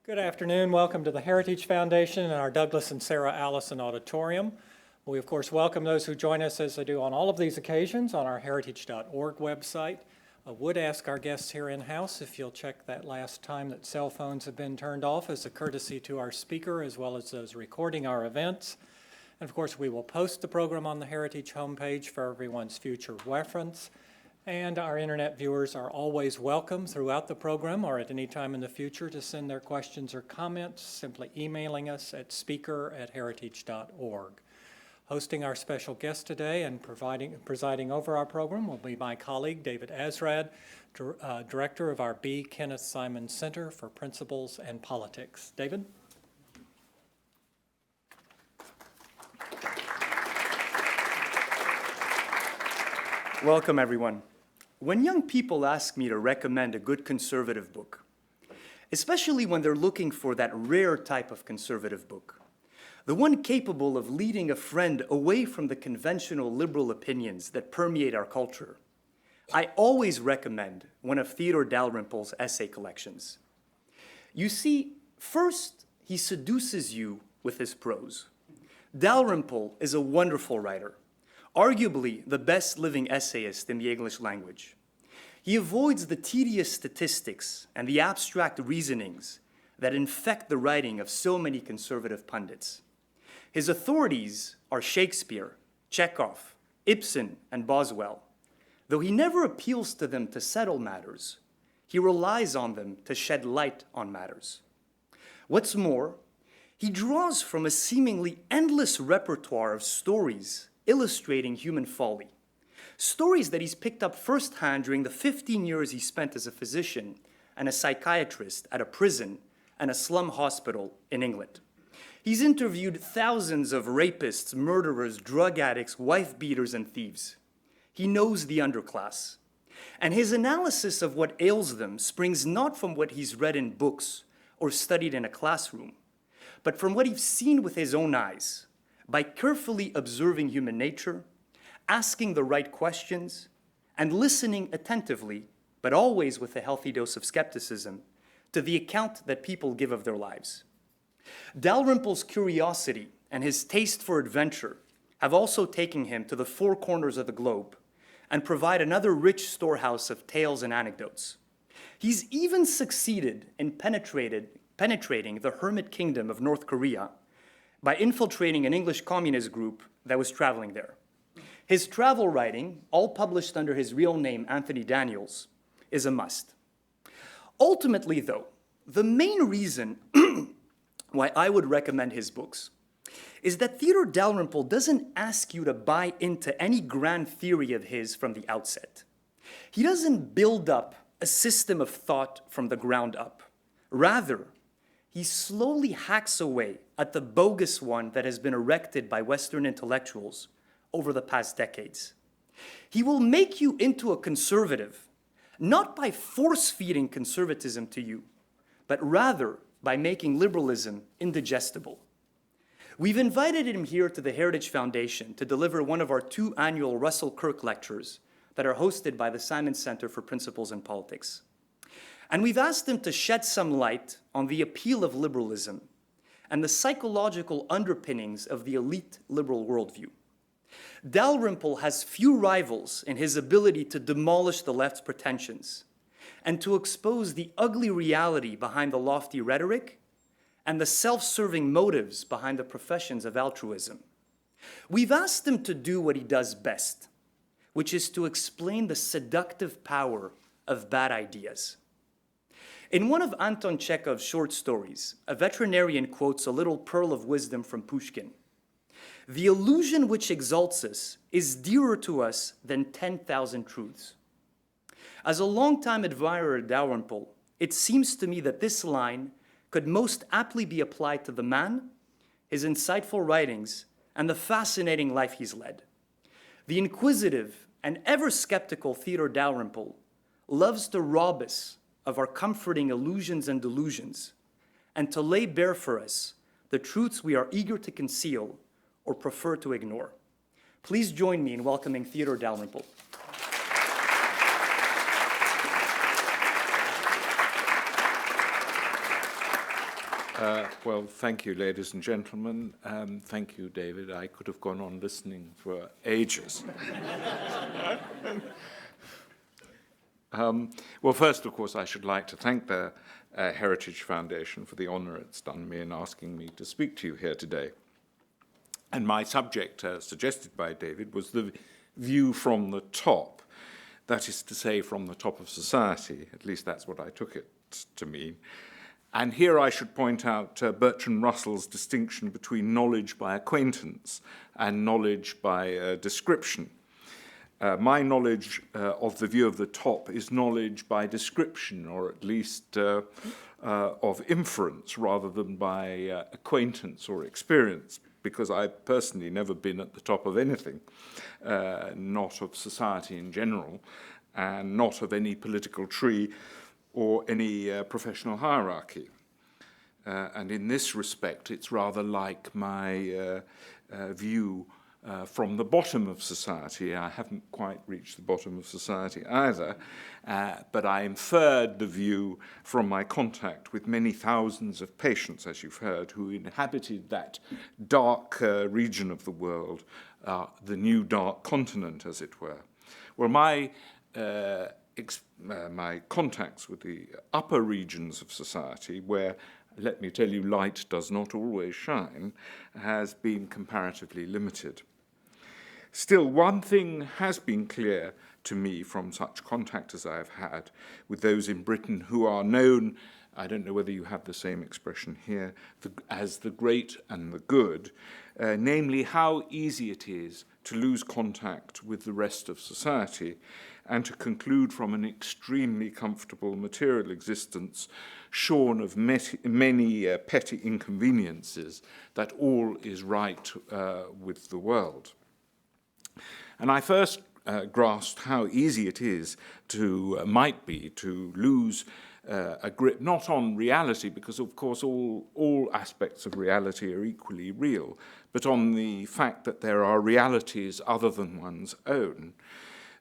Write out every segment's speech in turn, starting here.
Good afternoon. Welcome to the Heritage Foundation and our Douglas and Sarah Allison Auditorium. We, of course, welcome those who join us as they do on all of these occasions on our heritage.org website. I would ask our guests here in-house if you'll check that last time that cell phones have been turned off as a courtesy to our speaker as well as those recording our events. And, of course, we will post the program on the Heritage homepage for everyone's future reference. And our internet viewers are always welcome throughout the program or at any time in the future to send their questions or comments, simply emailing us at speaker@heritage.org. Hosting our special guest today and presiding over our program will be my colleague, David Azrad, director of our B. Kenneth Simon Center for Principles and Politics. David? Welcome, everyone. When young people ask me to recommend a good conservative book, especially when they're looking for that rare type of conservative book, the one capable of leading a friend away from the conventional liberal opinions that permeate our culture, I always recommend one of Theodore Dalrymple's essay collections. You see, first, he seduces you with his prose. Dalrymple is a wonderful writer, arguably the best living essayist in the English language. He avoids the tedious statistics and the abstract reasonings that infect the writing of so many conservative pundits. His authorities are Shakespeare, Chekhov, Ibsen, and Boswell. Though he never appeals to them to settle matters, he relies on them to shed light on matters. What's more, he draws from a seemingly endless repertoire of stories illustrating human folly. Stories that he's picked up firsthand during the 15 years he spent as a physician and a psychiatrist at a prison and a slum hospital in England. He's interviewed thousands of rapists, murderers, drug addicts, wife-beaters, and thieves. He knows the underclass. And his analysis of what ails them springs not from what he's read in books or studied in a classroom, but from what he's seen with his own eyes, by carefully observing human nature, asking the right questions, and listening attentively, but always with a healthy dose of skepticism, to the account that people give of their lives. Dalrymple's curiosity and his taste for adventure have also taken him to the four corners of the globe and provide another rich storehouse of tales and anecdotes. He's even succeeded in penetrating the hermit kingdom of North Korea by infiltrating an English communist group that was traveling there. His travel writing, all published under his real name, Anthony Daniels, is a must. Ultimately, though, the main reason why I would recommend his books is that Theodore Dalrymple doesn't ask you to buy into any grand theory of his from the outset. He doesn't build up a system of thought from the ground up. Rather, he slowly hacks away at the bogus one that has been erected by Western intellectuals over the past decades. He will make you into a conservative, not by force-feeding conservatism to you, but rather by making liberalism indigestible. We've invited him here to the Heritage Foundation to deliver one of our 2 annual Russell Kirk lectures that are hosted by the Simon Center for Principles and Politics. And we've asked him to shed some light on the appeal of liberalism and the psychological underpinnings of the elite liberal worldview. Dalrymple has few rivals in his ability to demolish the left's pretensions and to expose the ugly reality behind the lofty rhetoric and the self-serving motives behind the professions of altruism. We've asked him to do what he does best, which is to explain the seductive power of bad ideas. In one of Anton Chekhov's short stories, a veterinarian quotes a little pearl of wisdom from Pushkin. The illusion which exalts us is dearer to us than 10,000 truths. As a longtime admirer of Dalrymple, it seems to me that this line could most aptly be applied to the man, his insightful writings, and the fascinating life he's led. The inquisitive and ever-skeptical Theodore Dalrymple loves to rob us of our comforting illusions and delusions, and to lay bare for us the truths we are eager to conceal or prefer to ignore. Please join me in welcoming Theodore Dalrymple. Well, thank you, ladies and gentlemen. Thank you, David. I could have gone on listening for ages. Well, first, of course, I should like to thank the Heritage Foundation for the honor it's done me in asking me to speak to you here today. And my subject, suggested by David, was the view from the top. That is to say, from the top of society. At least that's what I took it to mean. And here I should point out Bertrand Russell's distinction between knowledge by acquaintance and knowledge by description. My knowledge of the view of the top is knowledge by description, or at least of inference, rather than by acquaintance or experience, because I've personally never been at the top of anything, not of society in general, and not of any political tree or any professional hierarchy. And in this respect, it's rather like my view from the bottom of society. I haven't quite reached the bottom of society either, but I inferred the view from my contact with many thousands of patients, as you've heard, who inhabited that dark region of the world, the new dark continent, as it were. Well, my contacts with the upper regions of society, where, let me tell you, light does not always shine, has been comparatively limited. Still, one thing has been clear to me from such contact as I have had with those in Britain who are known, I don't know whether you have the same expression here, as the great and the good, namely how easy it is to lose contact with the rest of society and to conclude from an extremely comfortable material existence shorn of many petty inconveniences that all is right with the world. And I first grasped how easy it is might be to lose a grip not on reality, because of course all aspects of reality are equally real, but on the fact that there are realities other than one's own.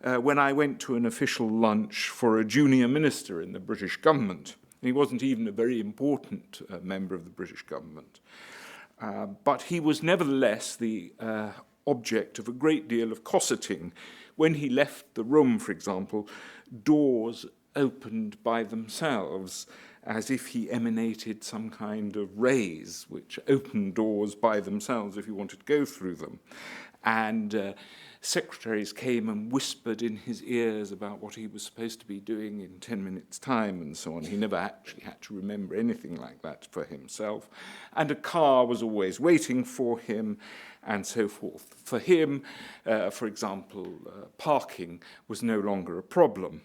When I went to an official lunch for a junior minister in the British government, he wasn't even a very important member of the British government, but he was nevertheless the object of a great deal of cosseting. When he left the room, for example, doors opened by themselves, as if he emanated some kind of rays which opened doors by themselves if you wanted to go through them. And secretaries came and whispered in his ears about what he was supposed to be doing in 10 minutes' time and so on. He never actually had to remember anything like that for himself. And a car was always waiting for him and so forth. For him, for example, parking was no longer a problem.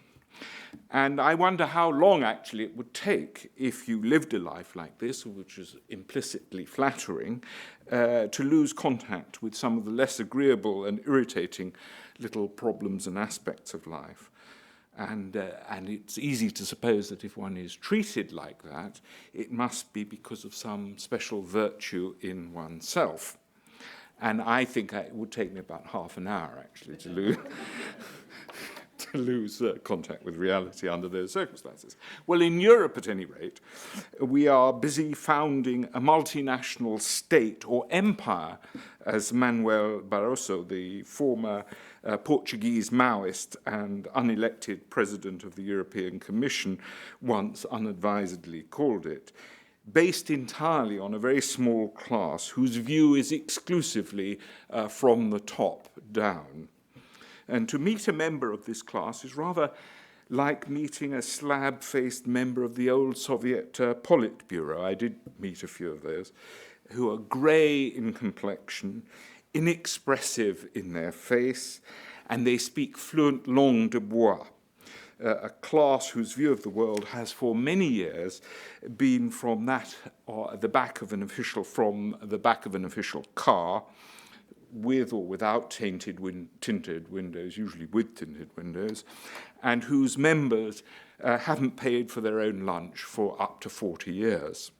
And I wonder how long actually it would take if you lived a life like this, which is implicitly flattering, to lose contact with some of the less agreeable and irritating little problems and aspects of life. And it's easy to suppose that if one is treated like that, it must be because of some special virtue in oneself. And I think it would take me about half an hour, actually, to lose contact with reality under those circumstances. Well, in Europe, at any rate, we are busy founding a multinational state or empire, as Manuel Barroso, the former Portuguese Maoist and unelected president of the European Commission, once unadvisedly called it, based entirely on a very small class whose view is exclusively from the top down. And to meet a member of this class is rather like meeting a slab-faced member of the old Soviet Politburo. I did meet a few of those, who are grey in complexion, inexpressive in their face, and they speak fluent langue de bois, a class whose view of the world has for many years been from that, or the back of an official car, with or without tinted windows, usually with tinted windows, and whose members haven't paid for their own lunch for up to 40 years.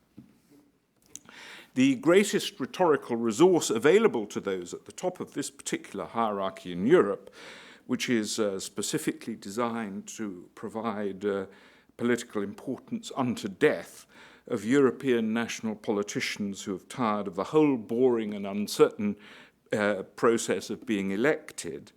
The greatest rhetorical resource available to those at the top of this particular hierarchy in Europe, which is specifically designed to provide political importance unto death of European national politicians who have tired of the whole boring and uncertain process of being elected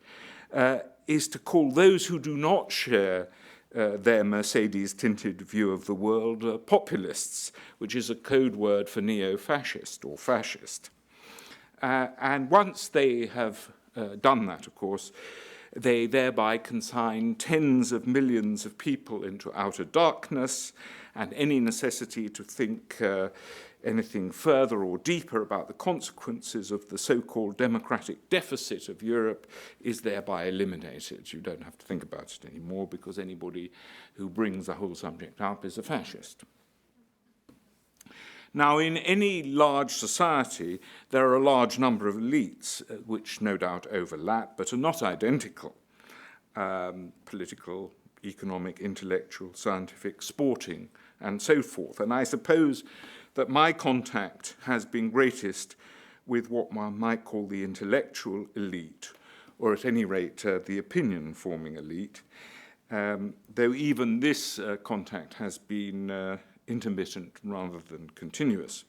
is to call those who do not share their Mercedes-tinted view of the world populists, which is a code word for neo-fascist or fascist. And once they have done that, of course, they thereby consign tens of millions of people into outer darkness, and any necessity to think anything further or deeper about the consequences of the so-called democratic deficit of Europe is thereby eliminated. You don't have to think about it anymore because anybody who brings the whole subject up is a fascist. Now, in any large society, there are a large number of elites, which no doubt overlap, but are not identical. Political, economic, intellectual, scientific, sporting, and so forth. And I suppose that my contact has been greatest with what one might call the intellectual elite, or at any rate, the opinion-forming elite, though even this contact has been intermittent rather than continuous.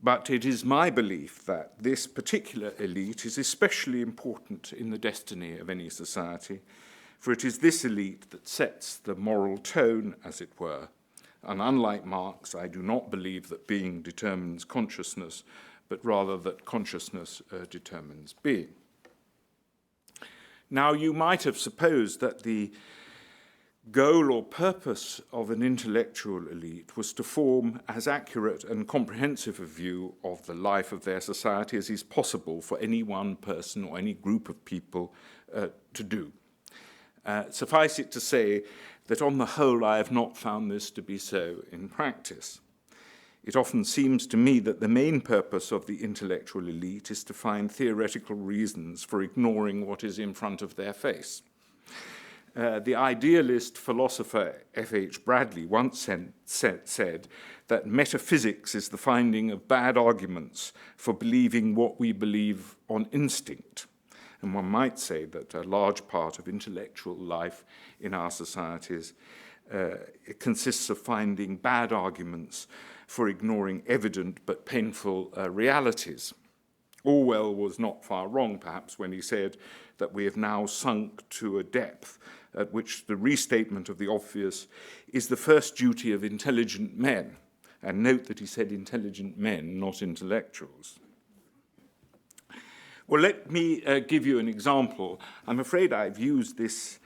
But it is my belief that this particular elite is especially important in the destiny of any society, for it is this elite that sets the moral tone, as it were. And unlike Marx, I do not believe that being determines consciousness, but rather that consciousness determines being. Now, you might have supposed that the goal or purpose of an intellectual elite was to form as accurate and comprehensive a view of the life of their society as is possible for any one person or any group of people to do. Suffice it to say that on the whole I have not found this to be so in practice. It often seems to me that the main purpose of the intellectual elite is to find theoretical reasons for ignoring what is in front of their face. The idealist philosopher F.H. Bradley once said that metaphysics is the finding of bad arguments for believing what we believe on instinct. And one might say that a large part of intellectual life in our societies it consists of finding bad arguments for ignoring evident but painful realities. Orwell was not far wrong, perhaps, when he said that we have now sunk to a depth at which the restatement of the obvious is the first duty of intelligent men. And note that he said intelligent men, not intellectuals. Well, let me give you an example. I'm afraid I've used this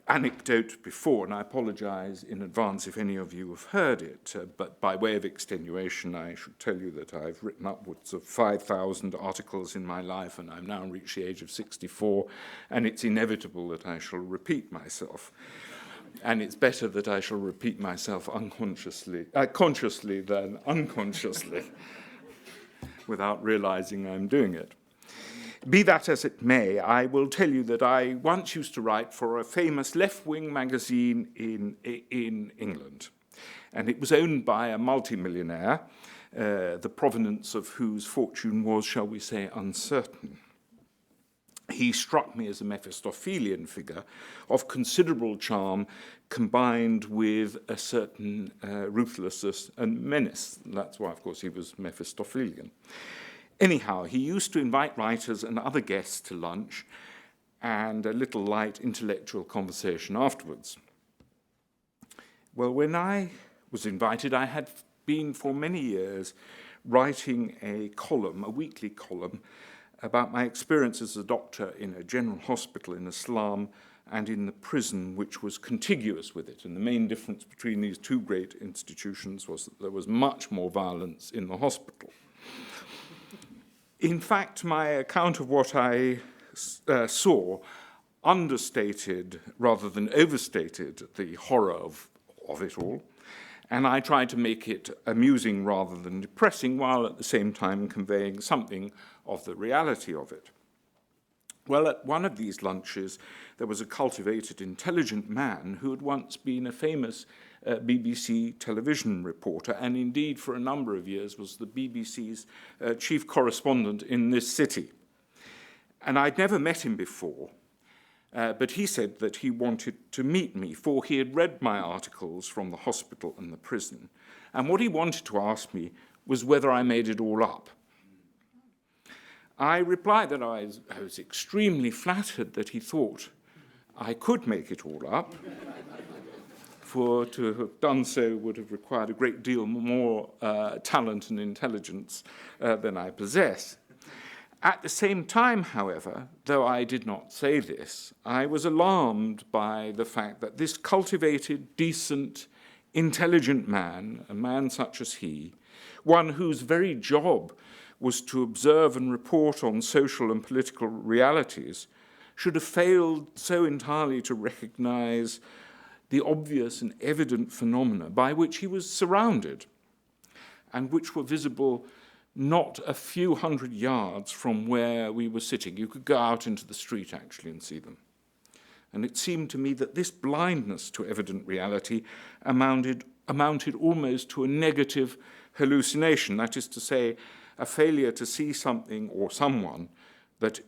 anecdote before, and I apologize in advance if any of you have heard it, but by way of extenuation, I should tell you that I've written upwards of 5,000 articles in my life, and I've now reached the age of 64, and it's inevitable that I shall repeat myself. And it's better that I shall repeat myself consciously than unconsciously, without realizing I'm doing it. Be that as it may, I will tell you that I once used to write for a famous left-wing magazine in England. And it was owned by a multimillionaire, the provenance of whose fortune was, shall we say, uncertain. He struck me as a Mephistophelian figure of considerable charm combined with a certain ruthlessness and menace. That's why, of course, he was Mephistophelian. Anyhow, he used to invite writers and other guests to lunch and a little light intellectual conversation afterwards. Well, when I was invited, I had been for many years writing a column, a weekly column, about my experience as a doctor in a general hospital in Islam and in the prison which was contiguous with it. And the main difference between these two great institutions was that there was much more violence in the hospital. In fact, my account of what I saw understated rather than overstated the horror of it all, and I tried to make it amusing rather than depressing, while at the same time conveying something of the reality of it. Well, at one of these lunches, there was a cultivated, intelligent man who had once been a famous BBC television reporter, and indeed for a number of years was the BBC's chief correspondent in this city. And I'd never met him before, But he said that he wanted to meet me, for he had read my articles from the hospital and the prison. And what he wanted to ask me was whether I made it all up. I replied that I was extremely flattered that he thought I could make it all up, for to have done so would have required a great deal more talent and intelligence than I possess. At the same time, however, though I did not say this, I was alarmed by the fact that this cultivated, decent, intelligent man, a man such as he, one whose very job was to observe and report on social and political realities, should have failed so entirely to recognize the obvious and evident phenomena by which he was surrounded, and which were visible not a few hundred yards from where we were sitting. You could go out into the street, actually, and see them. And it seemed to me that this blindness to evident reality amounted almost to a negative hallucination, that is to say, a failure to see something or someone that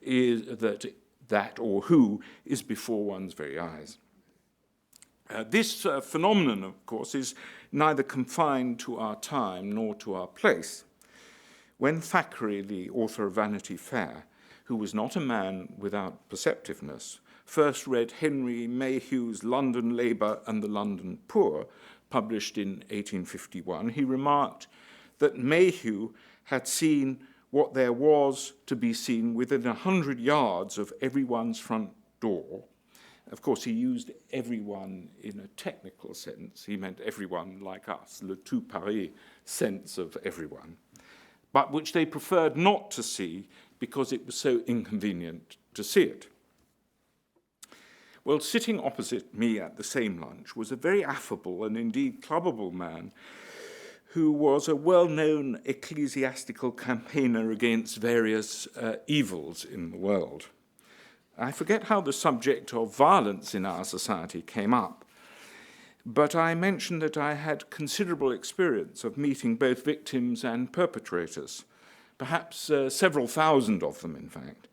or who is before one's very eyes. This phenomenon, of course, is neither confined to our time nor to our place. When Thackeray, the author of Vanity Fair, who was not a man without perceptiveness, first read Henry Mayhew's London Labour and the London Poor, published in 1851, he remarked that Mayhew had seen what there was to be seen within 100 yards of everyone's front door. Of course, he used everyone in a technical sense. He meant everyone like us, le tout Paris sense of everyone, but which they preferred not to see because it was so inconvenient to see it. Well, sitting opposite me at the same lunch was a very affable and indeed clubbable man who was a well-known ecclesiastical campaigner against various evils in the world. I forget how the subject of violence in our society came up, but I mentioned that I had considerable experience of meeting both victims and perpetrators, perhaps several thousand of them, in fact,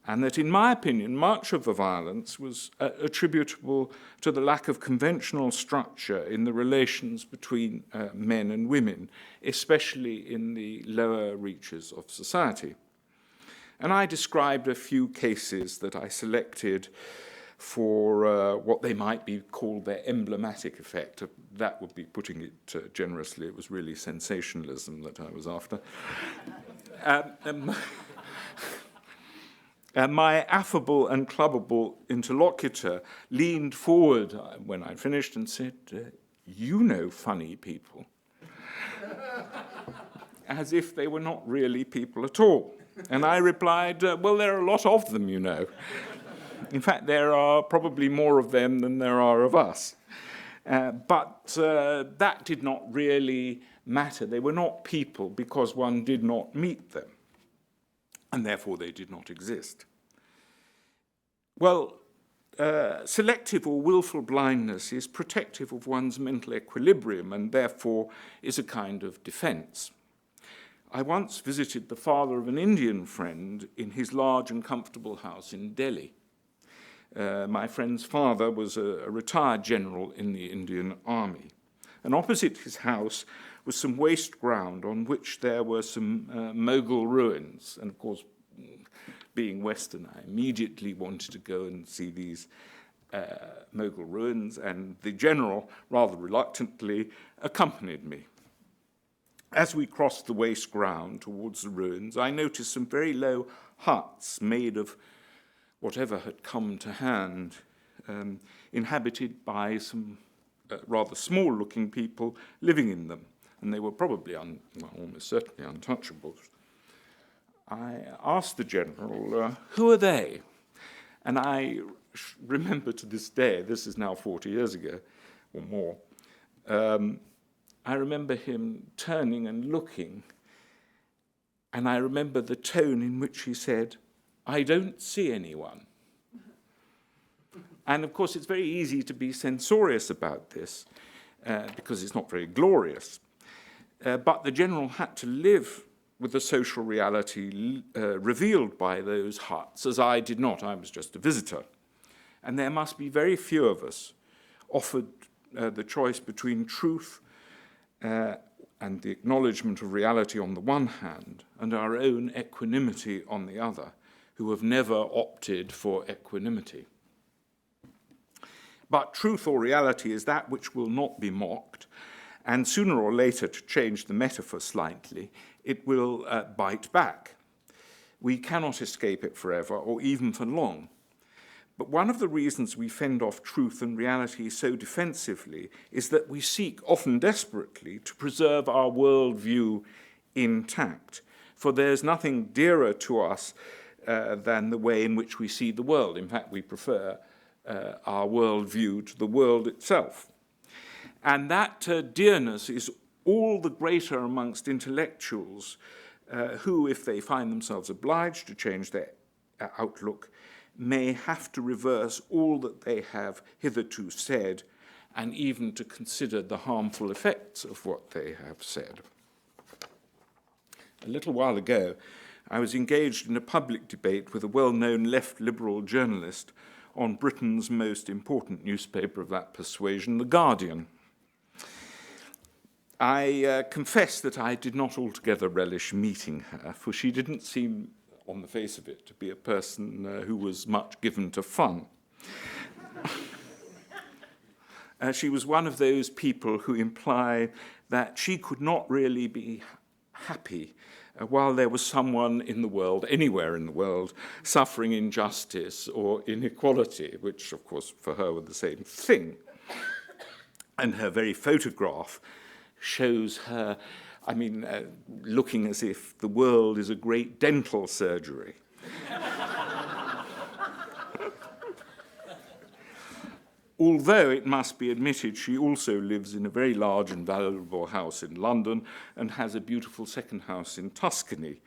and that, in my opinion, much of the violence was attributable to the lack of conventional structure in the relations between men and women, especially in the lower reaches of society. And I described a few cases that I selected for what they might be called their emblematic effect. That would be putting it generously. It was really sensationalism that I was after. My affable and clubbable interlocutor leaned forward when I finished and said, "You know funny people," as if they were not really people at all. And I replied, well, there are a lot of them, you know. In fact, there are probably more of them than there are of us. But that did not really matter. They were not people because one did not meet them, and therefore they did not exist. Well, selective or willful blindness is protective of one's mental equilibrium and therefore is a kind of defense. I once visited the father of an Indian friend in his large and comfortable house in Delhi. My friend's father was a retired general in the Indian Army. And opposite his house was some waste ground on which there were some Mughal ruins. And of course, being Western, I immediately wanted to go and see these Mughal ruins, and the general, rather reluctantly, accompanied me. As we crossed the waste ground towards the ruins, I noticed some very low huts made of whatever had come to hand, inhabited by some rather small-looking people living in them, and they were probably almost certainly untouchables. I asked the general, who are they? And I remember to this day, this is now 40 years ago or more, I remember him turning and looking, and I remember the tone in which he said, "I don't see anyone." And of course, it's very easy to be censorious about this because it's not very glorious. But the general had to live with the social reality revealed by those huts, as I did not. I was just a visitor. and there must be very few of us offered the choice between truth and the acknowledgement of reality on the one hand, and our own equanimity on the other, who have never opted for equanimity. But truth or reality is that which will not be mocked, and sooner or later, to change the metaphor slightly, it will bite back. We cannot escape it forever, or even for long. But one of the reasons we fend off truth and reality so defensively is that we seek, often desperately, to preserve our worldview intact. For there's nothing dearer to us than the way in which we see the world. In fact, we prefer our worldview to the world itself. And that dearness is all the greater amongst intellectuals who, if they find themselves obliged to change their outlook, may have to reverse all that they have hitherto said, and even to consider the harmful effects of what they have said. A little while ago, I was engaged in a public debate with a well-known left liberal journalist on Britain's most important newspaper of that persuasion, The Guardian. I confess that I did not altogether relish meeting her, for she didn't seem, on the face of it, to be a person who was much given to fun. She was one of those people who imply that she could not really be happy while there was someone in the world, anywhere in the world, suffering injustice or inequality, which, of course, for her were the same thing. And her very photograph shows her, looking as if the world is a great dental surgery. Although it must be admitted she also lives in a very large and valuable house in London and has a beautiful second house in Tuscany.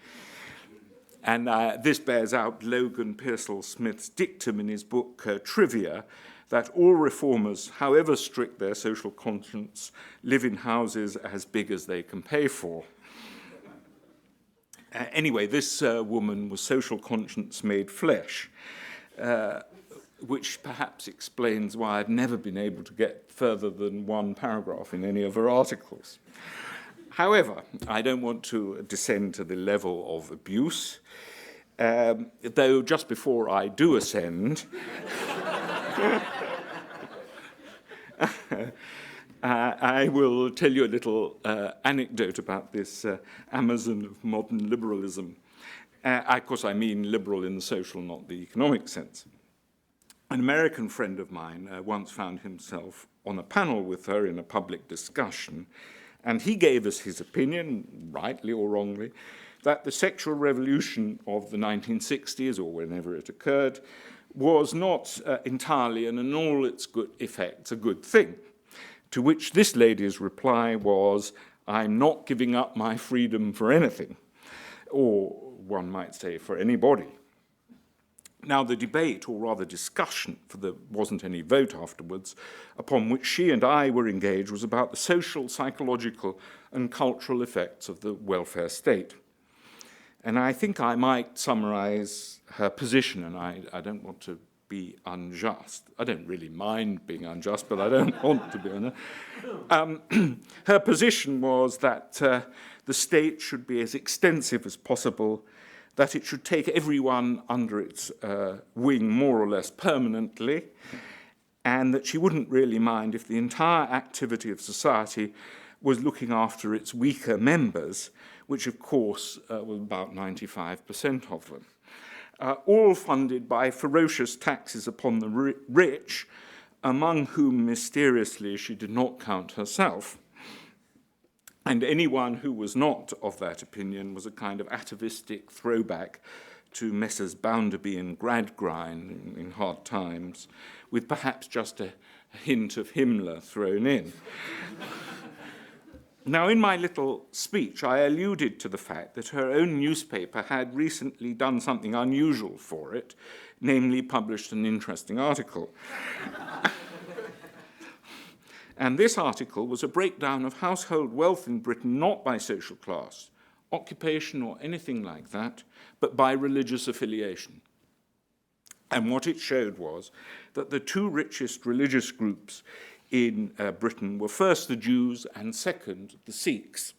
And this bears out Logan Pearsall Smith's dictum in his book Trivia, that all reformers, however strict their social conscience, live in houses as big as they can pay for. Anyway, this woman was social conscience made flesh, which perhaps explains why I've never been able to get further than one paragraph in any of her articles. However, I don't want to descend to the level of abuse, though just before I do ascend, I will tell you a little anecdote about this Amazon of modern liberalism. Of course, I mean liberal in the social, not the economic sense. An American friend of mine once found himself on a panel with her in a public discussion, and he gave us his opinion, rightly or wrongly, that the sexual revolution of the 1960s, or whenever it occurred, was not entirely and in all its good effects a good thing. To which this lady's reply was, "I'm not giving up my freedom for anything," or one might say for anybody. Now, the debate, or rather discussion, for there wasn't any vote afterwards, upon which she and I were engaged was about the social, psychological, and cultural effects of the welfare state. And I think I might summarize her position, and I don't want to be unjust. I don't really mind being unjust, but I don't want to be unjust. Her position was that the state should be as extensive as possible, that it should take everyone under its wing more or less permanently, and that she wouldn't really mind if the entire activity of society was looking after its weaker members, which of course was about 95% of them, all funded by ferocious taxes upon the rich, among whom mysteriously she did not count herself. And anyone who was not of that opinion was a kind of atavistic throwback to Messrs. Bounderby and Gradgrind in hard times, with perhaps just a hint of Himmler thrown in. Now, in my little speech, I alluded to the fact that her own newspaper had recently done something unusual for it, namely published an interesting article. And this article was a breakdown of household wealth in Britain, not by social class, occupation, or anything like that, but by religious affiliation. And what it showed was that the two richest religious groups in Britain were first the Jews and second the Sikhs.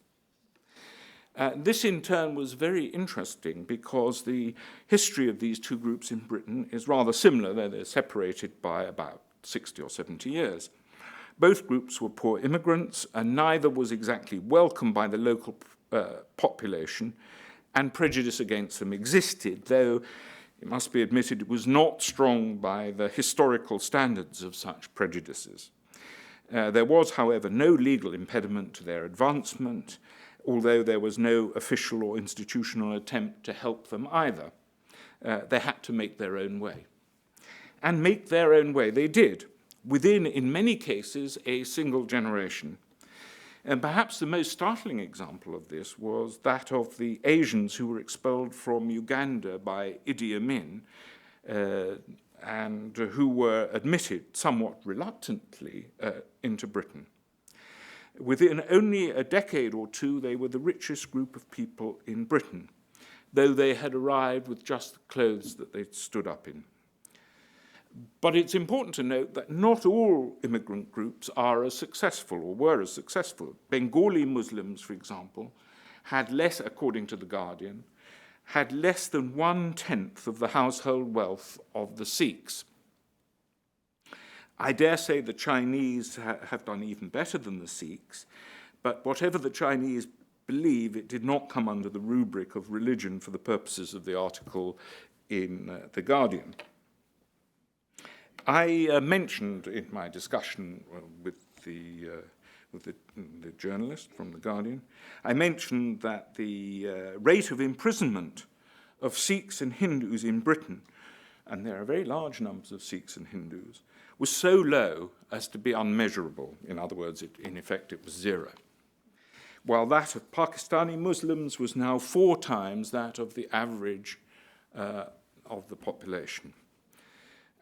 This in turn was very interesting because the history of these two groups in Britain is rather similar, though they're separated by about 60 or 70 years. Both groups were poor immigrants, and neither was exactly welcomed by the local population, and prejudice against them existed, though it must be admitted it was not strong by the historical standards of such prejudices. There was, however, no legal impediment to their advancement, although there was no official or institutional attempt to help them either. They had to make their own way. And make their own way they did, within, in many cases, a single generation. And perhaps the most startling example of this was that of the Asians who were expelled from Uganda by Idi Amin, and who were admitted somewhat reluctantly into Britain. Within only a decade or two, they were the richest group of people in Britain, though they had arrived with just the clothes that they'd stood up in. But it's important to note that not all immigrant groups are as successful or were as successful. Bengali Muslims, for example, had less, according to The Guardian, had less than 1/10 of the household wealth of the Sikhs. I dare say the Chinese have done even better than the Sikhs, but whatever the Chinese believe, it did not come under the rubric of religion for the purposes of the article in The Guardian. I mentioned in my discussion with the journalist from The Guardian, I mentioned that the rate of imprisonment of Sikhs and Hindus in Britain, and there are very large numbers of Sikhs and Hindus, was so low as to be unmeasurable. In other words, in effect, it was zero. While that of Pakistani Muslims was now 4 times that of the average of the population.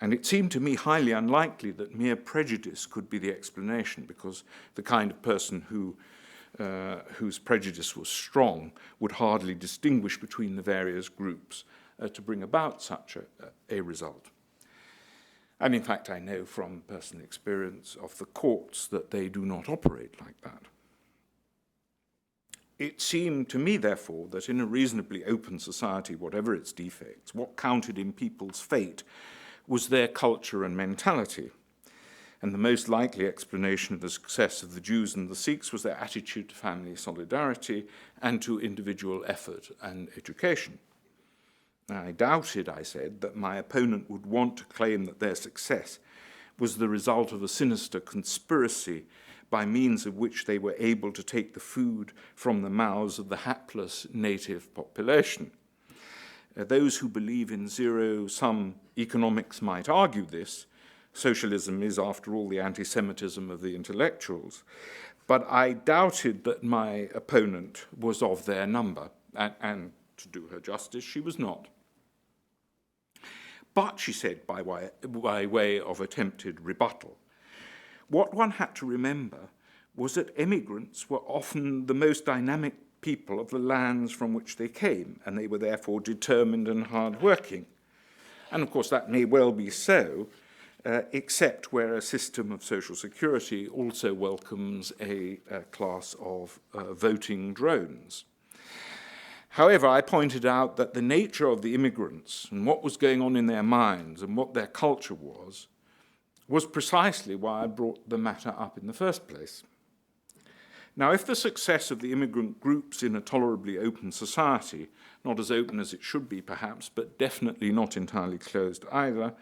And it seemed to me highly unlikely that mere prejudice could be the explanation, because the kind of person whose prejudice was strong would hardly distinguish between the various groups to bring about such a result. And in fact, I know from personal experience of the courts that they do not operate like that. It seemed to me, therefore, that in a reasonably open society, whatever its defects, what counted in people's fate was their culture and mentality. And the most likely explanation of the success of the Jews and the Sikhs was their attitude to family solidarity and to individual effort and education. I doubted, I said, that my opponent would want to claim that their success was the result of a sinister conspiracy by means of which they were able to take the food from the mouths of the hapless native population. Those who believe in zero-sum economics might argue this. Socialism is, after all, the anti-Semitism of the intellectuals. But I doubted that my opponent was of their number, and to do her justice, she was not. But, she said, by way of attempted rebuttal, what one had to remember was that emigrants were often the most dynamic people of the lands from which they came, and they were therefore determined and hard-working. And of course that may well be so, except where a system of social security also welcomes a class of voting drones. However, I pointed out that the nature of the immigrants and what was going on in their minds and what their culture was precisely why I brought the matter up in the first place. Now, if the success of the immigrant groups in a tolerably open society, not as open as it should be perhaps, but definitely not entirely closed either,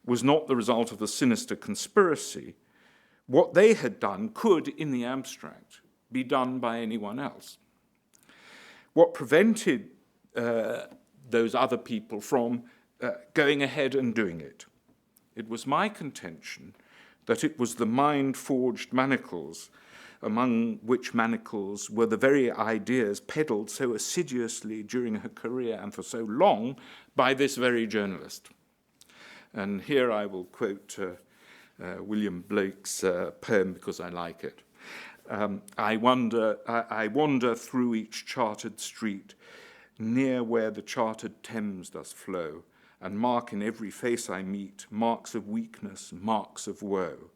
was not the result of a sinister conspiracy, what they had done could, in the abstract, be done by anyone else. What prevented those other people from going ahead and doing it? It was my contention that it was the mind-forged manacles, among which manacles were the very ideas peddled so assiduously during her career and for so long by this very journalist. And here I will quote William Blake's poem because I like it. I wander through each chartered street, near where the chartered Thames does flow, and mark in every face I meet marks of weakness, marks of woe.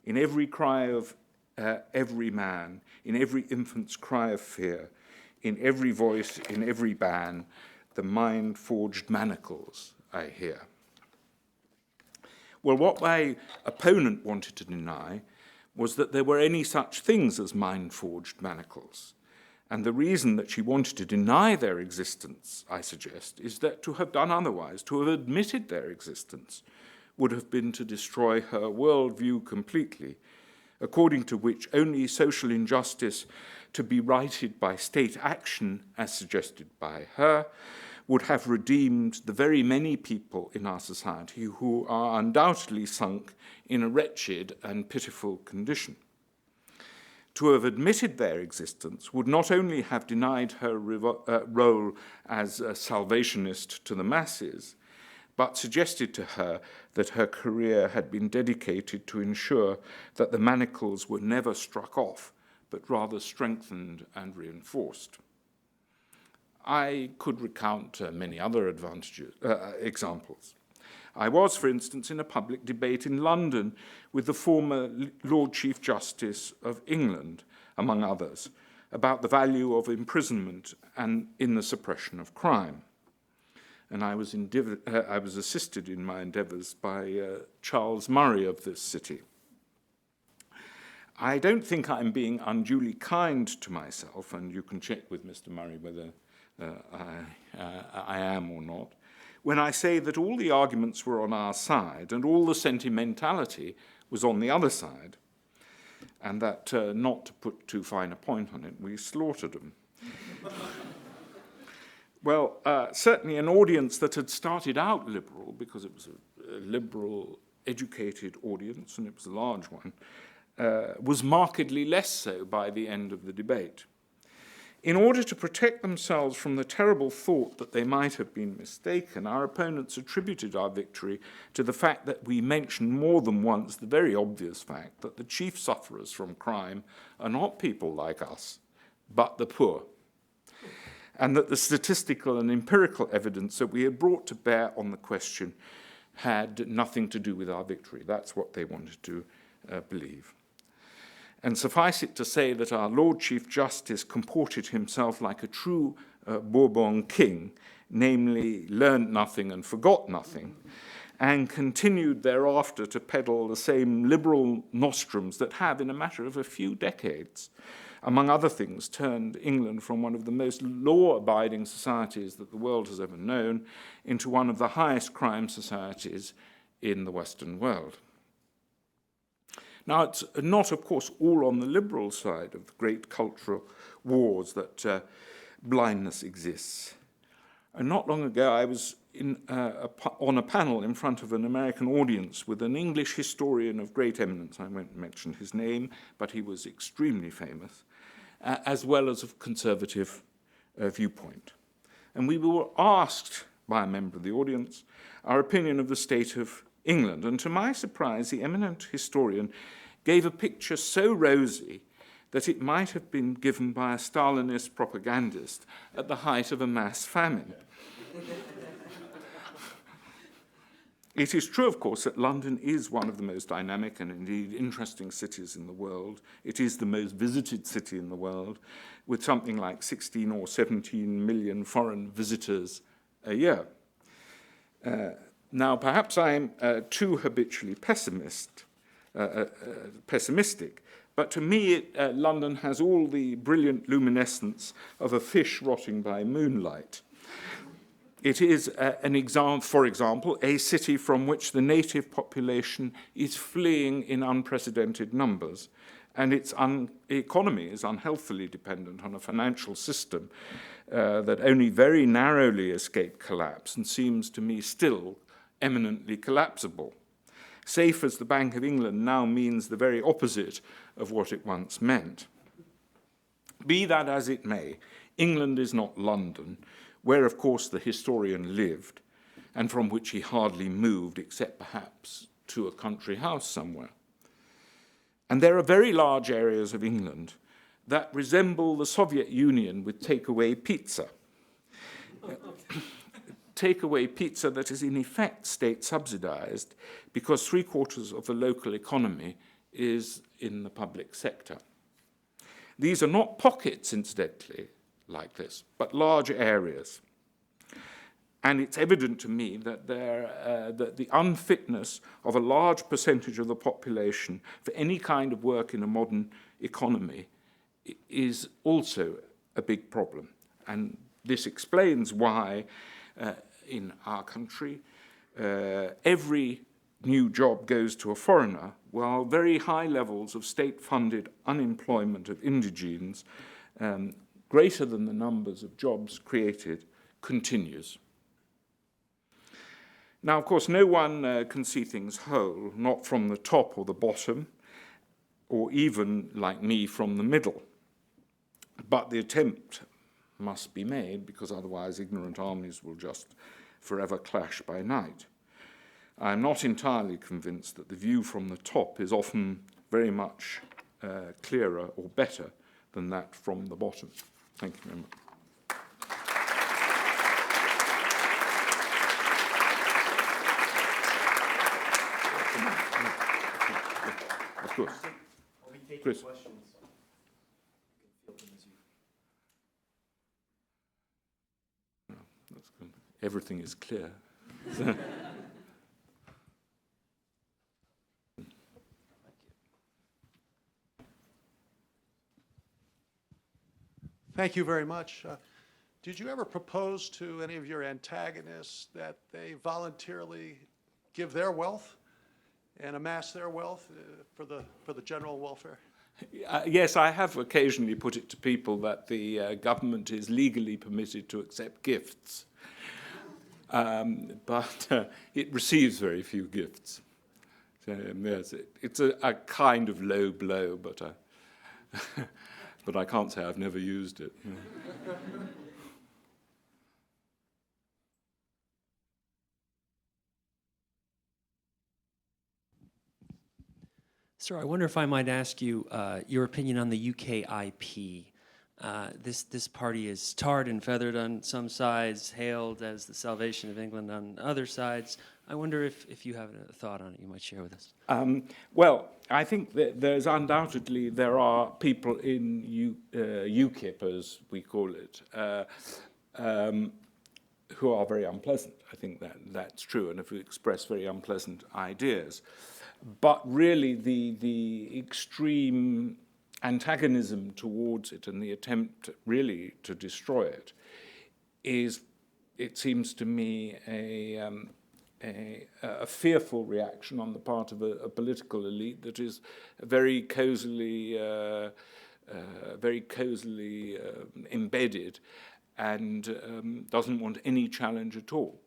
In every cry of every man, in every infant's cry of fear, in every voice, in every ban, the mind-forged manacles I hear. Well, what my opponent wanted to deny was that there were any such things as mind-forged manacles. And the reason that she wanted to deny their existence, I suggest, is that to have done otherwise, to have admitted their existence, would have been to destroy her worldview completely, according to which only social injustice to be righted by state action, as suggested by her, would have redeemed the very many people in our society who are undoubtedly sunk in a wretched and pitiful condition. To have admitted their existence would not only have denied her role as a salvationist to the masses, but suggested to her that her career had been dedicated to ensure that the manacles were never struck off, but rather strengthened and reinforced. I could recount many other examples. I was, for instance, in a public debate in London with the former Lord Chief Justice of England, among others, about the value of imprisonment and in the suppression of crime. And I was assisted in my endeavours by Charles Murray of this city. I don't think I'm being unduly kind to myself, and you can check with Mr. Murray whether I am or not, when I say that all the arguments were on our side and all the sentimentality was on the other side, and that, not to put too fine a point on it, we slaughtered them. Well, certainly an audience that had started out liberal, because it was a liberal, educated audience, and it was a large one, was markedly less so by the end of the debate. In order to protect themselves from the terrible thought that they might have been mistaken, our opponents attributed our victory to the fact that we mentioned more than once the very obvious fact that the chief sufferers from crime are not people like us, but the poor, and that the statistical and empirical evidence that we had brought to bear on the question had nothing to do with our victory. That's what they wanted to believe. And suffice it to say that our Lord Chief Justice comported himself like a true Bourbon king, namely learned nothing and forgot nothing, and continued thereafter to peddle the same liberal nostrums that have, in a matter of a few decades, among other things, turned England from one of the most law-abiding societies that the world has ever known into one of the highest crime societies in the Western world. Now, it's not, of course, all on the liberal side of the great cultural wars that blindness exists. And not long ago, I was on a panel in front of an American audience with an English historian of great eminence. I won't mention his name, but he was extremely famous, as well as of conservative viewpoint. And we were asked by a member of the audience our opinion of the state of England. And to my surprise, the eminent historian gave a picture so rosy that it might have been given by a Stalinist propagandist at the height of a mass famine. It is true, of course, that London is one of the most dynamic and indeed interesting cities in the world. It is the most visited city in the world, with something like 16 or 17 million foreign visitors a year. Now, perhaps I'm too habitually pessimistic, but to me, London has all the brilliant luminescence of a fish rotting by moonlight. It is for example, a city from which the native population is fleeing in unprecedented numbers, and its economy is unhealthily dependent on a financial system that only very narrowly escaped collapse and seems to me still eminently collapsible. Safe as the Bank of England now means the very opposite of what it once meant. Be that as it may, England is not London, where, of course, the historian lived, and from which he hardly moved, except perhaps to a country house somewhere. And there are very large areas of England that resemble the Soviet Union with takeaway pizza. takeaway pizza that is in effect state subsidized because 3/4 of the local economy is in the public sector. These are not pockets, incidentally, like this, but large areas. And it's evident to me that, that the unfitness of a large percentage of the population for any kind of work in a modern economy is also a big problem. And this explains why in our country every new job goes to a foreigner, while very high levels of state-funded unemployment of indigenes, greater than the numbers of jobs created, continues. Now, of course, no one can see things whole, not from the top or the bottom, or even, like me, from the middle. But the attempt must be made, because otherwise ignorant armies will just forever clash by night. I'm not entirely convinced that the view from the top is often very much clearer or better than that from the bottom. Thank you very much. Of course. I'll be taking Chris. questions. You can field them as you... That's good. Everything is clear. Thank you very much. Did you ever propose to any of your antagonists that they voluntarily give their wealth and amass their wealth for the general welfare? Yes, I have occasionally put it to people that the government is legally permitted to accept gifts, but it receives very few gifts. So, yes, it's a kind of low blow, but but I can't say I've never used it. Sir, I wonder if I might ask you your opinion on the UKIP. This party is tarred and feathered on some sides, hailed as the salvation of England on other sides. I wonder if you have a thought on it you might share with us. Well, I think that there are people in UKIP, as we call it, who are very unpleasant. I think that's true, and if we express very unpleasant ideas. But really the extreme antagonism towards it and the attempt really to destroy it is, it seems to me, a fearful reaction on the part of a political elite that is very cozily embedded and doesn't want any challenge at all.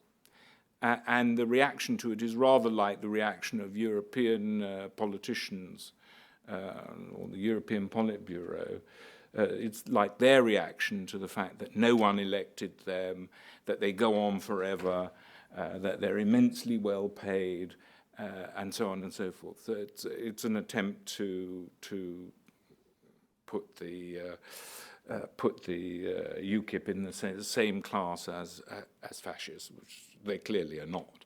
And the reaction to it is rather like the reaction of European politicians or the European Politburo. It's like their reaction to the fact that no one elected them, that they go on forever, that they're immensely well paid, and so on and so forth. So it's an attempt to put the UKIP in the same class as fascists, which they clearly are not.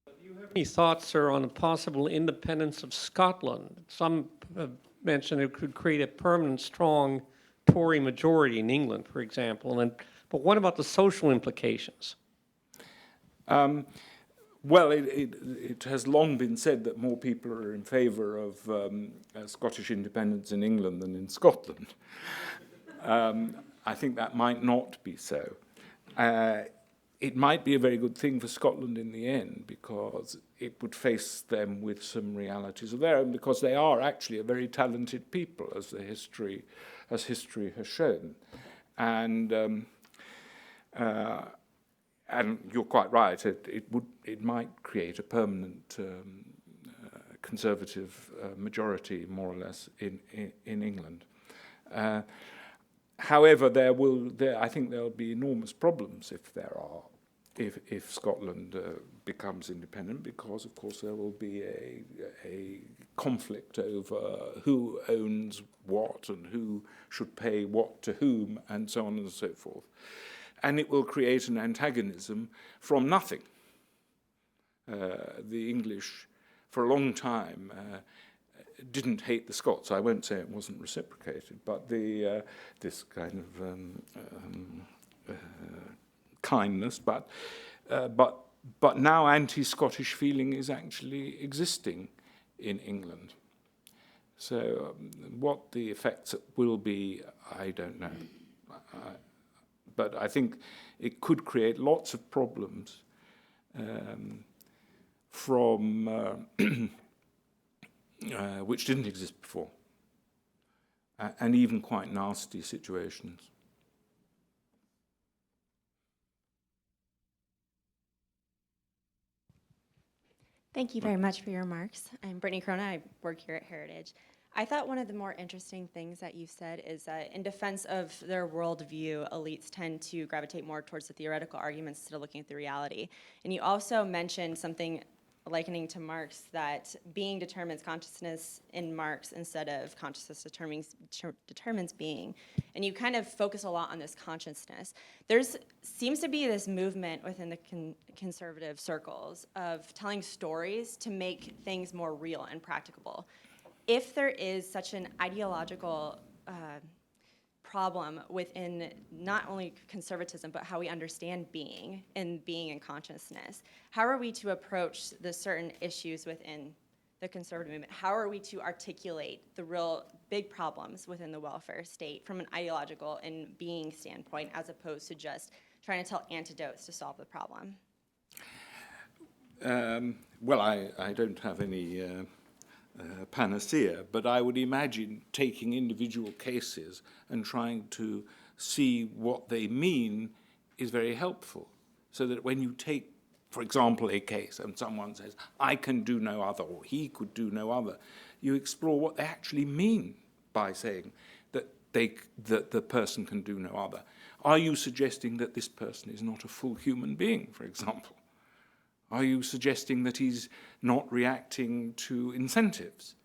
Do you have any thoughts, sir, on the possible independence of Scotland? Some have mentioned it could create a permanent, strong Tory majority in England, for example. But what about the social implications? Well, it has long been said that more people are in favour of Scottish independence in England than in Scotland. I think that might not be so. It might be a very good thing for Scotland in the end, because it would face them with some realities of their own, because they are actually a very talented people, as history has shown. And you're quite right. It might create a permanent conservative majority, more or less, in England. However, I think there will be enormous problems if Scotland becomes independent because, of course, there will be a conflict over who owns what and who should pay what to whom, and so on and so forth. And it will create an antagonism from nothing. The English, for a long time, didn't hate the Scots. I won't say it wasn't reciprocated, but this kind of kindness, but now anti-Scottish feeling is actually existing in England. So what the effects will be, I don't know. But I think it could create lots of problems from which didn't exist before, and even quite nasty situations. Thank you very much for your remarks. I'm Brittany Crona. I work here at Heritage. I thought one of the more interesting things that you said is that in defense of their worldview, elites tend to gravitate more towards the theoretical arguments instead of looking at the reality. And you also mentioned something likening to Marx, that being determines consciousness in Marx instead of consciousness determines being. And you kind of focus a lot on this consciousness. Seems to be this movement within the conservative circles of telling stories to make things more real and practicable. If there is such an ideological problem within not only conservatism, but how we understand being and consciousness, how are we to approach the certain issues within the conservative movement? How are we to articulate the real big problems within the welfare state from an ideological and being standpoint, as opposed to just trying to tell antidotes to solve the problem? Well, I don't have any panacea, but I would imagine taking individual cases and trying to see what they mean is very helpful, so that when you take, for example, a case and someone says, I can do no other, or he could do no other, you explore what they actually mean by saying that the person can do no other. Are you suggesting that this person is not a full human being, for example? Are you suggesting that he's not reacting to incentives,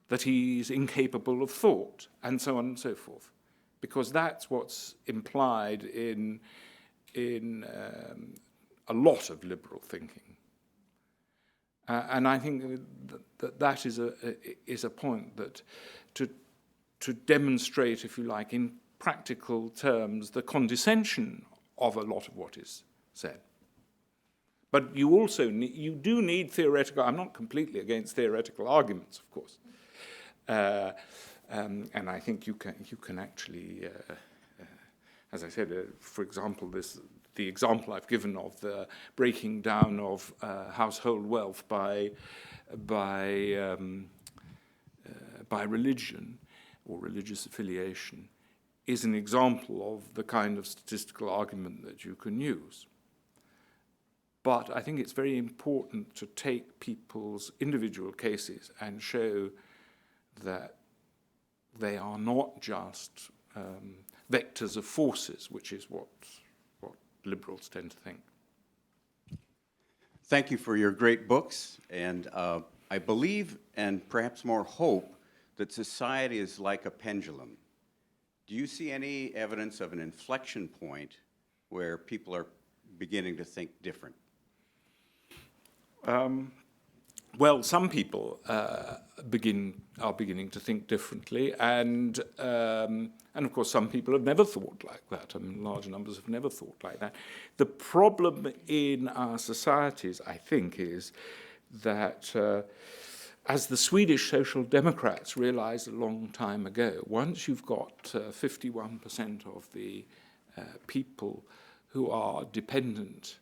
that he's incapable of thought, and so on and so forth? Because that's what's implied in a lot of liberal thinking. And I think that is a point that to demonstrate, if you like, in practical terms, the condescension of a lot of what is said. But you also you do need theoretical. I'm not completely against theoretical arguments, of course, and I think you can actually, as I said, for example, the example I've given of the breaking down of household wealth by religion or religious affiliation is an example of the kind of statistical argument that you can use. But I think it's very important to take people's individual cases and show that they are not just vectors of forces, which is what liberals tend to think. Thank you for your great books, and I believe, and perhaps more hope, that society is like a pendulum. Do you see any evidence of an inflection point where people are beginning to think different? Well, some people are beginning to think differently, and of course some people have never thought like that. I mean, large numbers have never thought like that. The problem in our societies, I think, is that as the Swedish Social Democrats realized a long time ago, once you've got 51% of the people who are dependent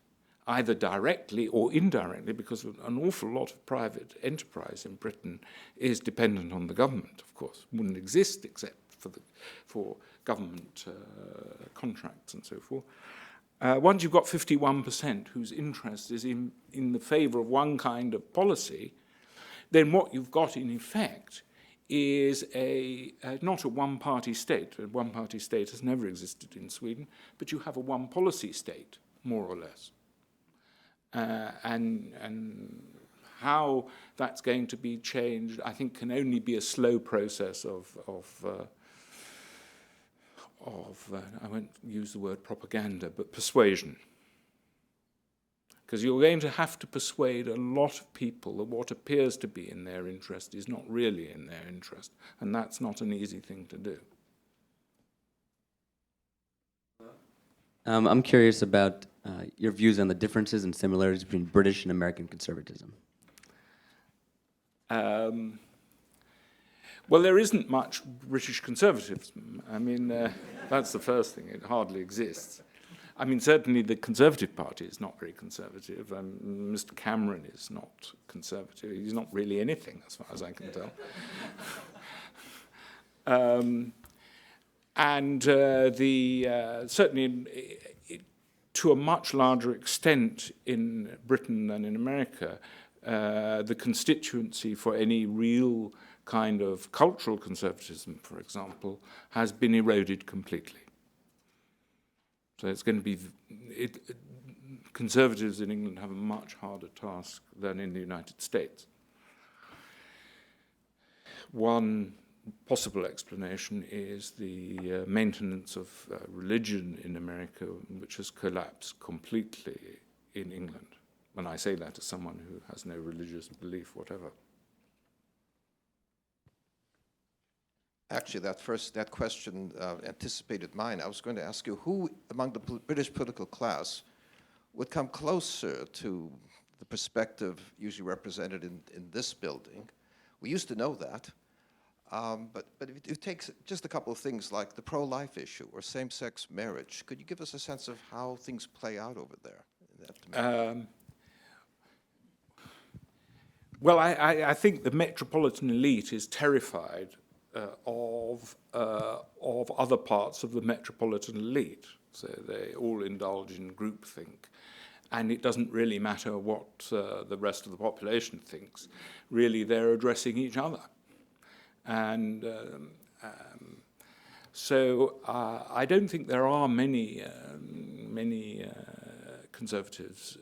either directly or indirectly, because an awful lot of private enterprise in Britain is dependent on the government, of course. It wouldn't exist except for government contracts and so forth. Once you've got 51% whose interest is in the favor of one kind of policy, then what you've got in effect is not a one-party state. A one-party state has never existed in Sweden, but you have a one-policy state, more or less. and how that's going to be changed, I think, can only be a slow process of I won't use the word propaganda, but persuasion. Because you're going to have to persuade a lot of people that what appears to be in their interest is not really in their interest, and that's not an easy thing to do. I'm curious about your views on the differences and similarities between British and American conservatism. Well, there isn't much British conservatism. I mean, that's the first thing. It hardly exists. I mean, certainly the Conservative Party is not very conservative. Mr. Cameron is not conservative. He's not really anything, as far as I can tell. Certainly, to a much larger extent in Britain than in America, the constituency for any real kind of cultural conservatism, for example, has been eroded completely. So it's going to be, conservatives in England have a much harder task than in the United States. One possible explanation is the maintenance of religion in America, which has collapsed completely in England. When I say that as someone who has no religious belief whatever. Actually, that question anticipated mine. I was going to ask you, who among the British political class would come closer to the perspective usually represented in this building? We used to know that, but if it takes just a couple of things like the pro-life issue or same-sex marriage, could you give us a sense of how things play out over there? In that well, I think the metropolitan elite is terrified of other parts of the metropolitan elite. So they all indulge in groupthink. And it doesn't really matter what the rest of the population thinks. Really, they're addressing each other. And so I don't think there are many conservatives,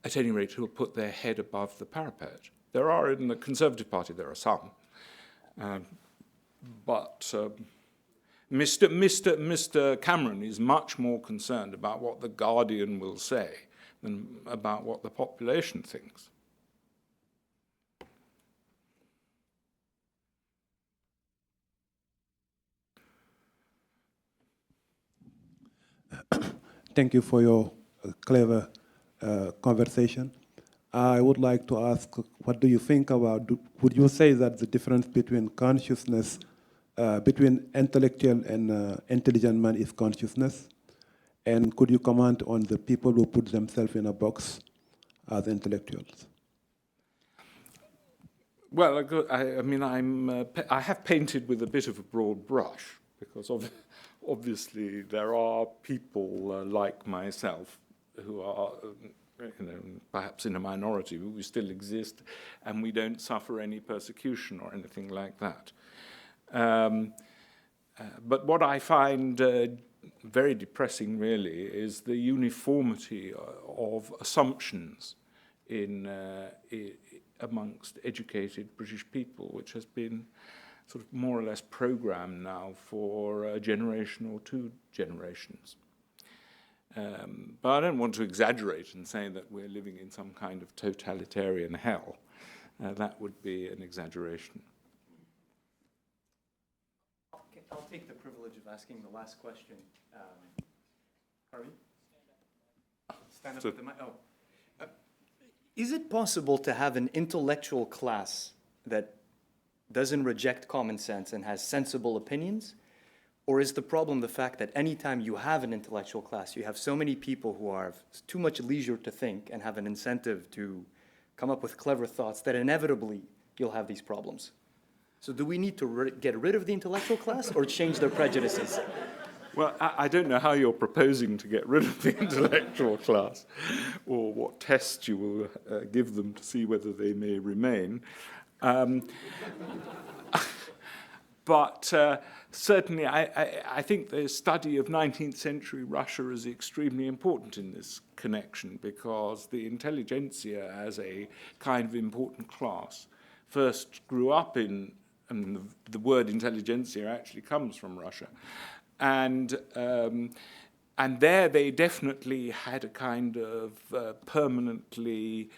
at any rate, who will put their head above the parapet. There are in the Conservative Party, there are some. But Mr. Cameron is much more concerned about what the Guardian will say than about what the population thinks. Thank you for your clever conversation. I would like to ask, what do you think about, would you say that the difference between consciousness, between intellectual and intelligent man is consciousness? And could you comment on the people who put themselves in a box as intellectuals? Well, I mean, I have painted with a bit of a broad brush, because obviously there are people like myself who are perhaps in a minority, but we still exist, and we don't suffer any persecution or anything like that. But what I find very depressing, really, is the uniformity of assumptions amongst educated British people, which has been sort of more or less programmed now for a generation or two generations. But I don't want to exaggerate and say that we're living in some kind of totalitarian hell. That would be an exaggeration. I'll take the privilege of asking the last question. Harvey? Stand up with the mic. Oh. Is it possible to have an intellectual class that doesn't reject common sense and has sensible opinions? Or is the problem the fact that anytime you have an intellectual class, you have so many people who have too much leisure to think and have an incentive to come up with clever thoughts that inevitably you'll have these problems? So do we need to get rid of the intellectual class or change their prejudices? Well, I don't know how you're proposing to get rid of the intellectual class, or what tests you will give them to see whether they may remain. But certainly, I think the study of 19th century Russia is extremely important in this connection, because the intelligentsia as a kind of important class first grew up in, and the word intelligentsia actually comes from Russia, and there they definitely had a kind of permanently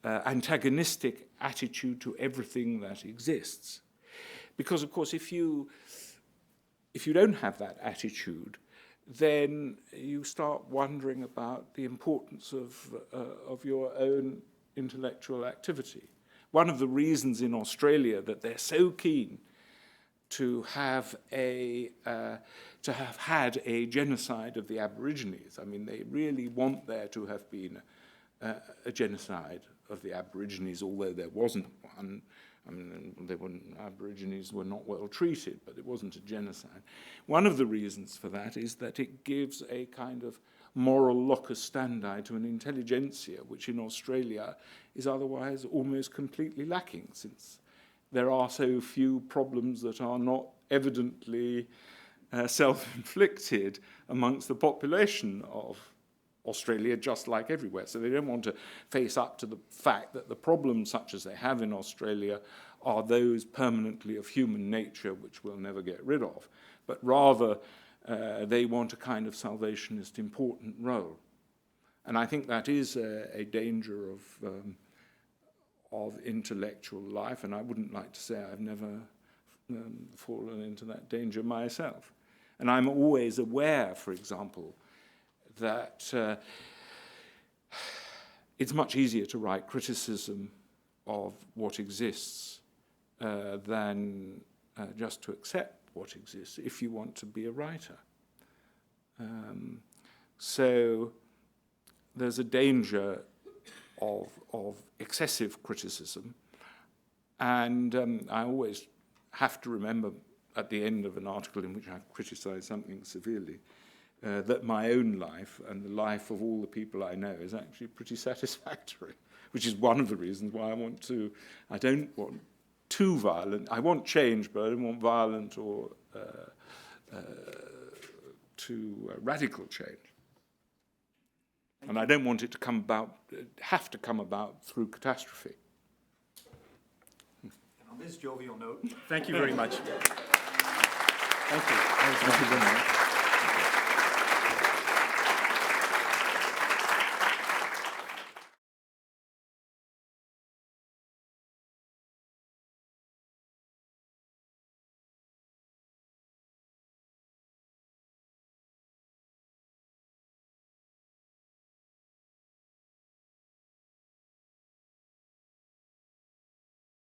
antagonistic attitude to everything that exists. Because, of course, if you don't have that attitude, then you start wondering about the importance of your own intellectual activity. One of the reasons in Australia that they're so keen to have had a genocide of the Aborigines. I mean, they really want there to have been a genocide of the Aborigines, although there wasn't one. I mean, Aborigines were not well treated, but it wasn't a genocide. One of the reasons for that is that it gives a kind of moral locus standi to an intelligentsia, which in Australia is otherwise almost completely lacking, since there are so few problems that are not evidently self-inflicted amongst the population of Australia, just like everywhere. So they don't want to face up to the fact that the problems such as they have in Australia are those permanently of human nature which we'll never get rid of, but rather they want a kind of salvationist important role. And I think that is a danger of intellectual life, and I wouldn't like to say I've never fallen into that danger myself. And I'm always aware, for example, that it's much easier to write criticism of what exists than just to accept what exists if you want to be a writer. So there's a danger of excessive criticism, and I always have to remember at the end of an article in which I've criticized something severely, that my own life and the life of all the people I know is actually pretty satisfactory, which is one of the reasons why I don't want too violent. I want change, but I don't want violent or too radical change. And I don't want it to have to come about through catastrophe. And on this jovial note, thank you very much. Thank you. Thank you very much.